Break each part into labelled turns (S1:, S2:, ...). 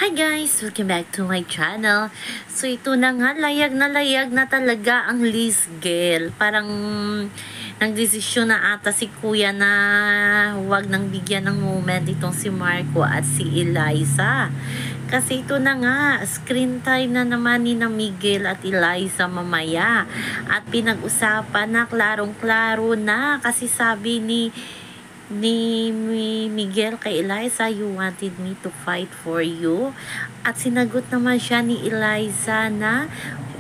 S1: Hi guys! Welcome back to my channel. So ito na nga, layag na talaga ang Liz Gale. Parang nagdesisyon na ata si kuya na huwag nang bigyan ng moment itong si Marco at si Eliza. Kasi ito na nga, screen time na naman ni na Miguel at Eliza mamaya. At pinag-usapan na klarong-klaro na kasi sabi ni Miguel kay Eliza, "You wanted me to fight for you." At sinagot naman siya ni Eliza na,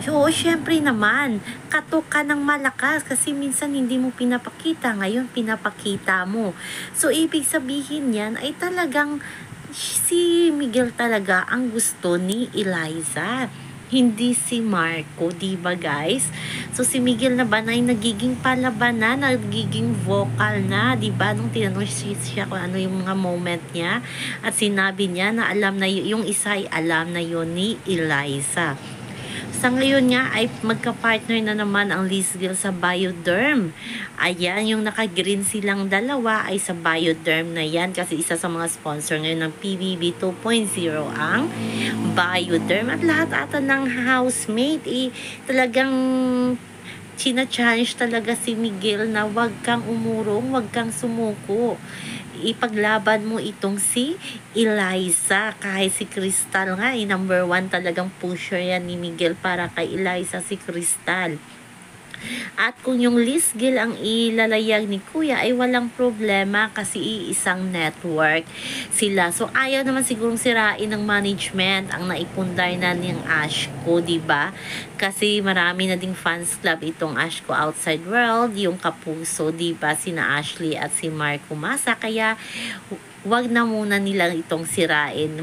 S1: "Oo, syempre naman, katok ka ng malakas kasi minsan hindi mo pinapakita, ngayon pinapakita mo." So, ibig sabihin yan ay talagang si Miguel talaga ang gusto ni Eliza, hindi si Marco, di ba guys? So si Miguel na ba ay nagiging palaban na, nagiging vocal na, di ba? Nung tinanong siya kung ano yung mga moment niya at sinabi niya na alam na yung isa ay alam na yun ni Eliza. Sa ngayon nga ay magka-partner na naman ang Liz Gale sa Bioderm. Ayan, yung naka-green silang dalawa ay sa Bioderm na yan kasi isa sa mga sponsor ngayon ng PBB 2.0 ang Bioderm. At lahat ata ng housemate talagang china-challenge talaga si Miguel na wag kang umurong, wag kang sumuko. Ipaglaban mo itong si Eliza. Kahit si Crystal nga, number 1 talagang pusher yan ni Miguel para kay Eliza, si Crystal. At kung yung Liz Gale ang ilalayag ni kuya ay walang problema kasi iisang network sila. So ayaw naman sigurong sirain ng management ang naipundar na niyang Ashko, diba? Kasi marami na ding fans club itong Ashko Outside World, yung kapuso, diba? Sina Ashley at si Marco Masa. Kaya wag na muna nilang itong sirain.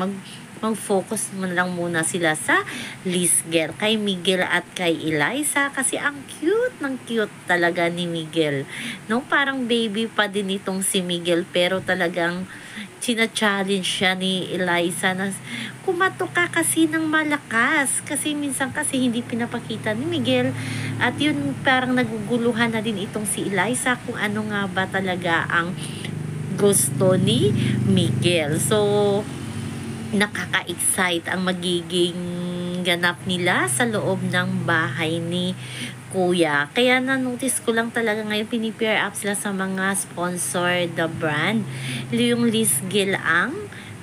S1: Mag-focus man lang muna sila sa Liz Gale, kay Miguel at kay Eliza kasi ang cute ng cute talaga ni Miguel. No, parang baby pa din itong si Miguel pero talagang china-challenge siya ni Eliza na kumatok ka kasi ng malakas kasi minsan kasi hindi pinapakita ni Miguel at yun parang naguguluhan na din itong si Eliza kung ano nga ba talaga ang gusto ni Miguel. So nakaka-excite ang magiging ganap nila sa loob ng bahay ni kuya. Kaya na-notice ko lang talaga ngayon pinipair up sila sa mga sponsor the brand. Yung Liz Gale ang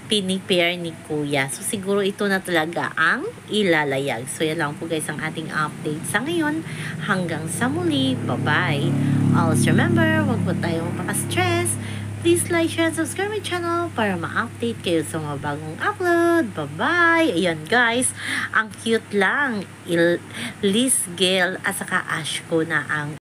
S1: pinipair ni kuya. So siguro ito na talaga ang ilalayag. So yan lang po guys ang ating update sa ngayon. Hanggang sa muli. Bye-bye. Always remember, wag po tayong mapaka-stress. Please like, share, and subscribe my channel para ma-update kayo sa mga bagong upload. Bye-bye! Ayan guys, ang cute lang. Liz Gale at saka Ashko na ang